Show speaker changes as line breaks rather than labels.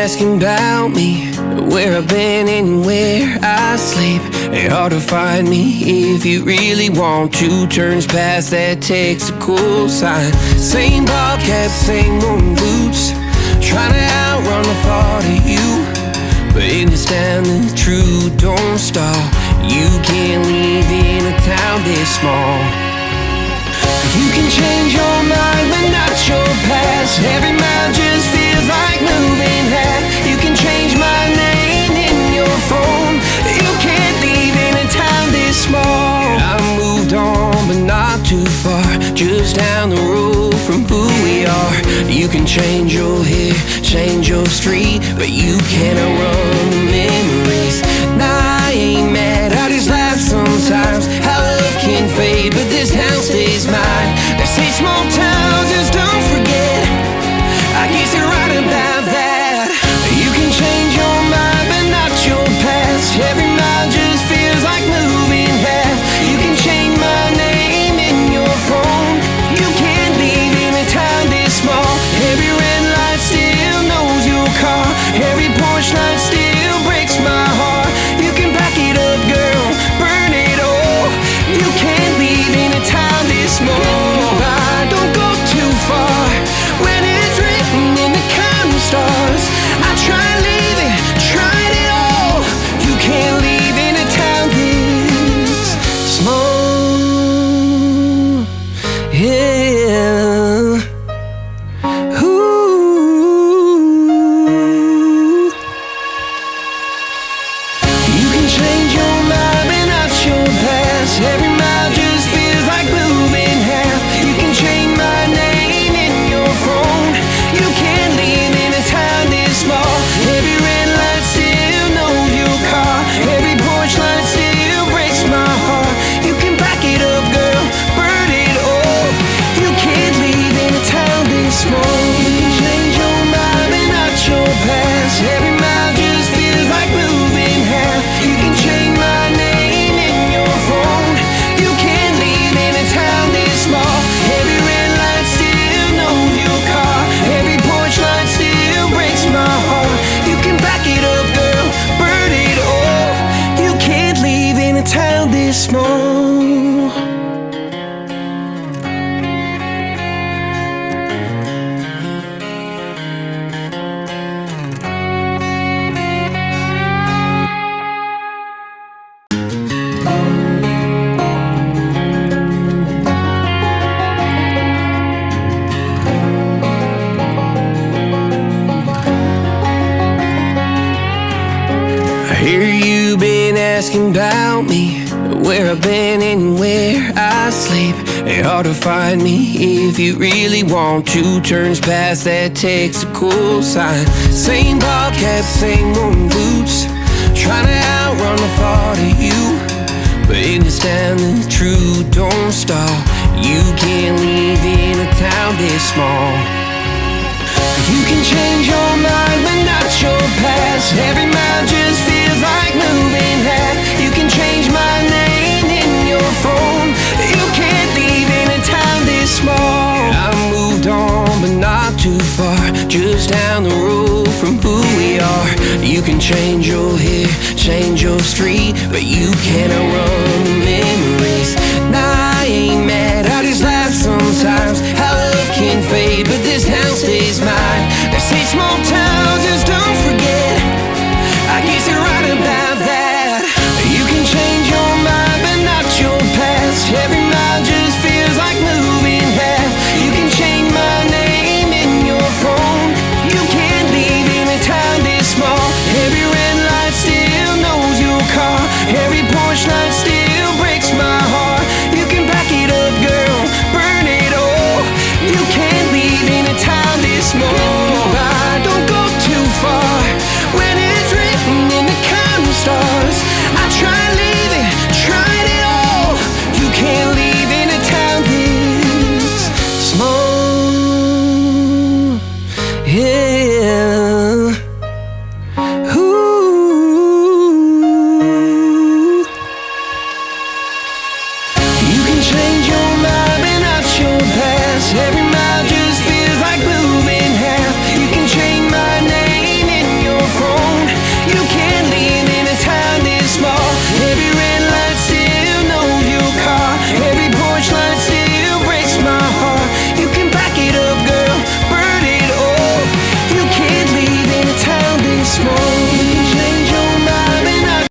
asking about me, where I've been and where I sleep. It's hard to find me if you really want to. Turns past that takes a cool sign. Same ball cap, same worn boots, trying to outrun the thought of you. But in this town the truth don't stall. You can't leave in a town this small. You can change your mind but not your past. Every mile just feels like moving half. You can change my name in your phone. You can't leave in a town this small. I moved on but not too far, just down the road from who we are. You can change your hair, change your street, but you can't outrun the memories. Nah, I ain't mad, I just laugh sometimes. How love can fade, but this town stays mine. They say small towns just don't forget. I guess you're right about that. You can change your mind, but not your past. Every mile just feels like moving half. You can change my name in your phone. You can't leave in a town this small. Every red light still knows your car. Every porch light still breaks my heart. You can back it up, girl, burn it all. You can't leave in a town this small. Don't go too far when it's written in the counting stars. I tried leaving, tried it all. You can't leave in a town this small. Yeah. Ooh. You can change your mind but not your past. Every mile just feels like moving half. You can change my name in your phone. You can't leave in a town this small. Every red light still knows your car. Every porch light still breaks my heart. You can back it up, girl, burn it all. You can't leave in a town this small. You can change your mind but not your past. Every mile just feels like moving half. You can change my name in your phone. You can't leave in a town this small. Every red light still knows your car. Every porch light still breaks my heart. You can back it up, girl, burn it all. You can't leave in a town this small. I hear you been asking about me, where I've been and where I sleep. It's hard to find me if you really want to. Turns past that takes a cool sign. Same ball cap, same worn boots, trying to outrun the thought of you. But in this town the truth don't stall. You can't leave in a town this small. You can change your mind but not your past. Every mile just feels like moving half. You can change my name in your phone. You can't leave in a town this small. I moved on but not too far, just down the road from who we are. You can change your hair, change your street, but you can't outrun the memories. Nah, I ain't mad, I just laugh sometimes. How love can fade, but this town stays mine. They say small town